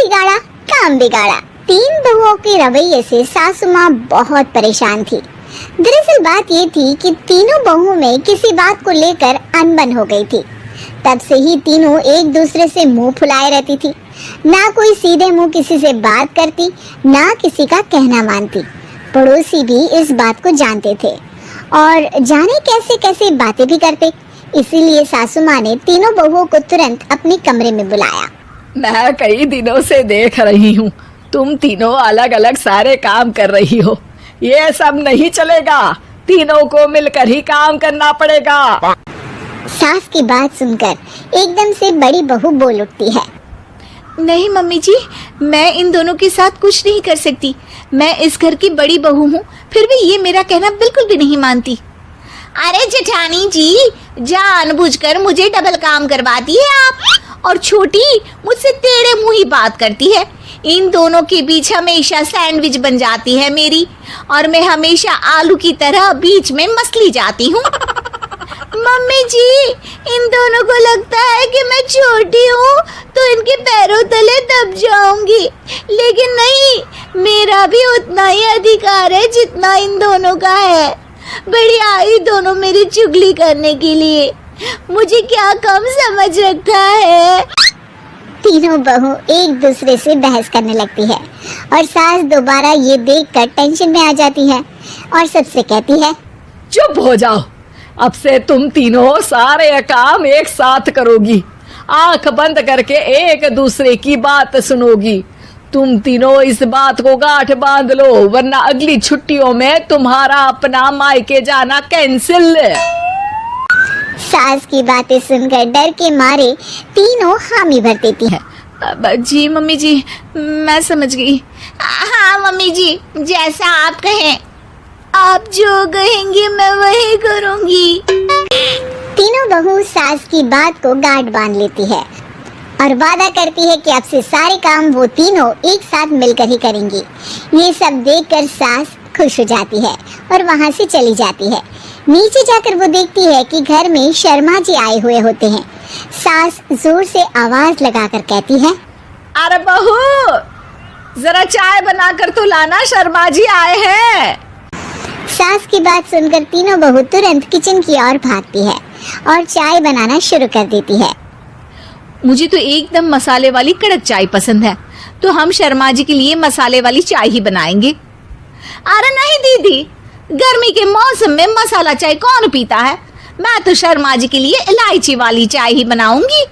बिगाड़ा काम बिगाड़ा। तीन बहुओं के रवैये से सासू माँ बहुत परेशान थी। दरअसल बात ये थी कि तीनों बहुओं में किसी बात को लेकर अनबन हो गई थी। तब से ही तीनों एक दूसरे से मुंह फुलाए रहती थी। ना कोई सीधे मुंह किसी से बात करती, ना किसी का कहना मानती। पड़ोसी भी इस बात को जानते थे और जाने कैसे कैसे बातें भी करते। इसीलिए सासू माँ ने तीनों बहुओं को तुरंत अपने कमरे में बुलाया। मैं कई दिनों से देख रही हूँ, तुम तीनों अलग अलग सारे काम कर रही हो। ये सब नहीं चलेगा, तीनों को मिलकर ही काम करना पड़ेगा। सास की बात सुनकर एकदम से बड़ी बहू बोल उठती है। नहीं मम्मी जी, मैं इन दोनों के साथ कुछ नहीं कर सकती। मैं इस घर की बड़ी बहू हूँ, फिर भी ये मेरा कहना बिल्कुल भी नहीं मानती। अरे जेठानी जी, जानबूझकर मुझे डबल काम करवाती है आप। और छोटी मुझसे टेढ़े मुंह ही बात करती है। इन दोनों के बीच हमेशा सैंडविच बन जाती है मेरी, और मैं हमेशा आलू की तरह बीच में मसली जाती हूँ। मम्मी जी, इन दोनों को लगता है कि मैं छोटी हूँ तो इनके पैरों तले दब जाऊंगी, लेकिन नहीं, मेरा भी उतना ही अधिकार है जितना इन दोनों का है। बड़ी आई दोनों मेरी चुगली करने के लिए, मुझे क्या कम समझ रखा है। तीनों बहू एक दूसरे से बहस करने लगती है और सास दोबारा ये देखकर टेंशन में आ जाती है और सबसे कहती है, चुप हो जाओ, अब से तुम तीनों सारे काम एक साथ करोगी। आंख बंद करके एक दूसरे की बात सुनोगी। तुम तीनों इस बात को गांठ बांध लो, वरना अगली छुट्टियों में तुम्हारा अपना मायके जाना कैंसिल। सास की बातें सुनकर डर के मारे तीनों हामी भर देती है। जी मम्मी जी, मैं समझ गई। हाँ मम्मी जी, जैसा आप कहें। आप जो कहेंगी मैं वही करूंगी। तीनों बहू सास की बात को गांठ बांध लेती है और वादा करती है कि अब से सारे काम वो तीनों एक साथ मिलकर ही करेंगी। ये सब देखकर सास खुश हो जाती है और वहाँ से चली जाती है। नीचे जाकर वो देखती है कि घर में शर्मा जी आए हुए होते हैं। सास जोर से आवाज लगाकर कहती है, अरे बहू, जरा चाय बनाकर तो लाना, शर्मा जी आए हैं। सास की बात सुनकर तीनों बहू तुरंत किचन की ओर भागती है और चाय बनाना शुरू कर देती है। मुझे तो एकदम मसाले वाली कड़क चाय पसंद है, तो हम शर्मा जी के लिए मसाले वाली चाय ही बनाएंगे। अरे नहीं दीदी, गर्मी के मौसम में मसाला चाय कौन पीता है? मैं तो शर्मा जी के लिए इलायची वाली चाय ही बनाऊंगी।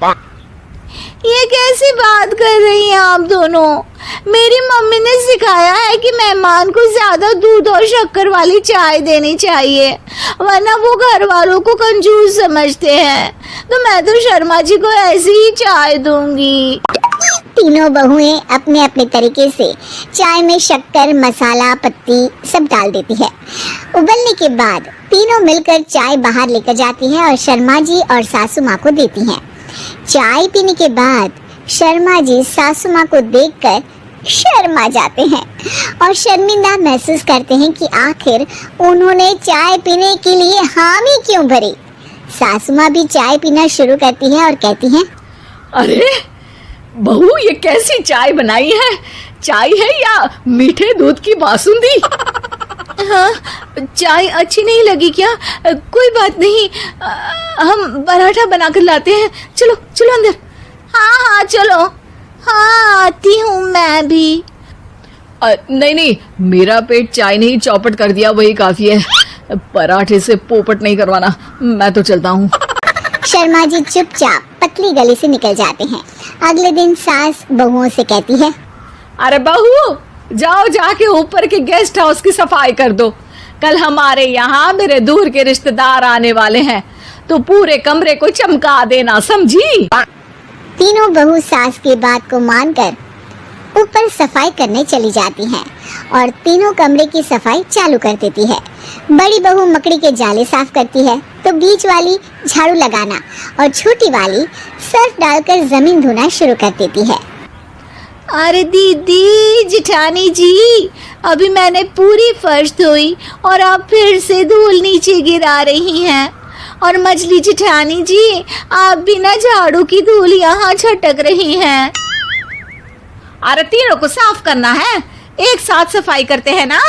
ये कैसी बात कर रही हैं आप दोनों? मेरी मम्मी ने सिखाया है कि मेहमान को ज्यादा दूध और शक्कर वाली चाय देनी चाहिए, वरना वो घर वालों को कंजूस समझते हैं। तो मैं तो शर्मा जी को ऐसी ही चाय दूंगी। तीनों बहुएं अपने अपने तरीके से चाय में शक्कर, मसाला, पत्ती सब डाल देती है। उबलने के बाद तीनों मिलकर चाय बाहर लेकर जाती है और शर्मा जी और सासू माँ को देती हैं। चाय पीने के बाद शर्मा जी सासू माँ को देखकर शर्मा जाते हैं और शर्मिंदा महसूस करते हैं कि आखिर उन्होंने चाय पीने के लिए हामी क्यों भरी। सासू माँ भी चाय पीना शुरू करती है और कहती हैं, अरे बहू, ये कैसी चाय बनाई है? चाय है या मीठे दूध की बासुंदी? हाँ, चाय अच्छी नहीं लगी क्या? कोई बात नहीं, हम पराठा बनाकर लाते हैं। चलो चलो अंदर। हाँ हाँ चलो। हाँ आती हूँ मैं भी। नहीं नहीं, मेरा पेट चाय ने ही चौपट कर दिया, वही काफी है। पराठे से पोपट नहीं करवाना, मैं तो चलता हूँ। शर्मा जी चुपचाप पतली गली से निकल जाते हैं। अगले दिन सास बहुओं से कहती है, अरे बहू, जाओ जाके ऊपर के गेस्ट हाउस की सफाई कर दो। कल हमारे यहाँ मेरे दूर के रिश्तेदार आने वाले हैं, तो पूरे कमरे को चमका देना, समझी? तीनों बहू सास की बात को मानकर ऊपर सफाई करने चली जाती हैं और तीनों कमरे की सफाई चालू कर देती है। बड़ी बहू मकड़ी के जाले साफ करती है तो बीच वाली झाड़ू लगाना और छोटी वाली सर्फ डालकर जमीन धोना शुरू कर देती है। अरे दीदी, जेठानी जी, अभी मैंने पूरी फर्श धोई और आप फिर से धूल नीचे गिरा रही हैं। और मछली जेठानी जी, आप बिना झाड़ू की धूल यहाँ छटक रही हैं। अरे तीनों को साफ करना है, एक साथ सफाई करते हैं ना।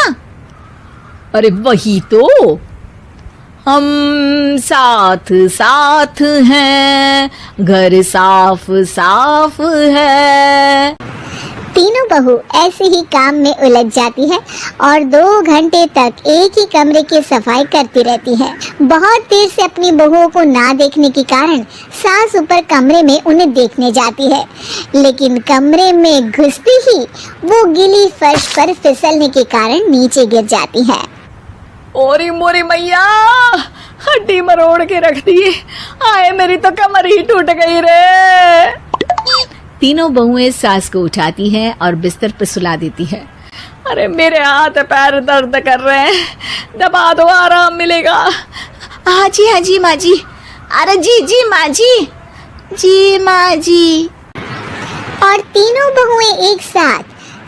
अरे वही तो, हम साथ साथ हैं, घर साफ साफ है। तीनों बहू ऐसे ही काम में उलझ जाती है और 2 घंटे तक एक ही कमरे की सफाई करती रहती है। बहुत देर से अपनी बहुओं को ना देखने के कारण सास ऊपर कमरे में उन्हें देखने जाती है, लेकिन कमरे में घुसती ही वो गीली फर्श पर फिसलने के कारण नीचे गिर जाती है। ओरी मोरी मैया, हड्डी मरोड़ के रख दी। आए मेरी तो कमर ही टूट गई रे। तीनों बहुएं सास को उठाती हैं और बिस्तर पर सुला देती है। अरे मेरे हाथ पैर दर्द कर रहे हैं, दबा दो, आराम मिलेगा। हाँ जी माँ जी। अरे जी माँ जी, जी माँ जी। और तीनों बहुएं एक साथ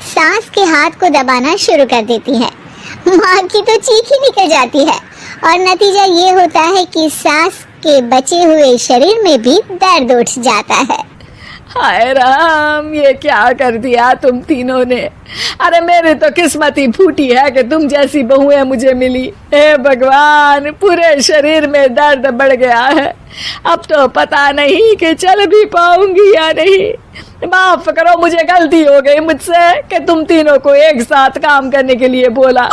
सास के हाथ को दबाना शुरू कर देती हैं। माँ की तो चीख ही निकल जाती है और नतीजा ये होता है कि सास के बचे हुए शरीर में भी दर्द उठ जाता है। हाय राम, ये क्या कर दिया तुम तीनों ने। अरे मेरी तो किस्मत ही फूटी है कि तुम जैसी बहुएं मुझे मिली। हे भगवान, पूरे शरीर में दर्द बढ़ गया है। अब तो पता नहीं कि चल भी पाऊंगी या नहीं। माफ करो, मुझे गलती हो गई मुझसे कि तुम तीनों को एक साथ काम करने के लिए बोला।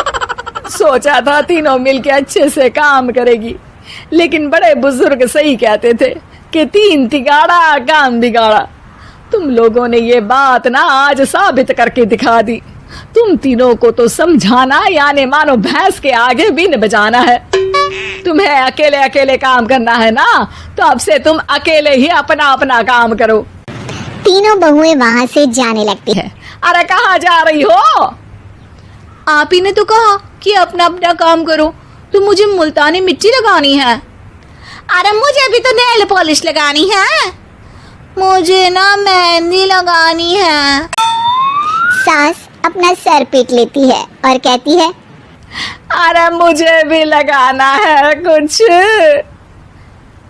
सोचा था तीनों मिलके अच्छे से काम करेगी, लेकिन बड़े बुजुर्ग सही कहते थे कि 3 तिगाड़ा काम बिगाड़ा। तुम लोगों ने ये बात ना आज साबित करके दिखा दी। तुम तीनों को तो समझाना यानी मानो भैंस के आगे बीन बजाना है। तुम्हें अकेले अकेले काम करना है ना, तो अब से तुम अकेले ही अपना अपना काम करो। तीनों बहुएं वहाँ से जाने लगती है। अरे कहाँ जा रही हो? आप ही ने तो कहा कि अपना अपना काम करो, तो मुझे मुल्तानी मिट्टी लगानी है। अरे मुझे भी तो नेल पॉलिश लगानी है। मुझे ना मेहंदी लगानी है। सास अपना सर पीट लेती है और कहती है, अरे मुझे भी लगाना है कुछ।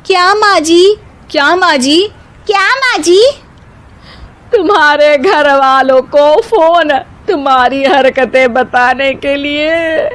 क्या माँ जी, क्या माँ जी, क्या माँ जी? तुम्हारे घर वालों को फोन तुम्हारी हरकतें बताने के लिए।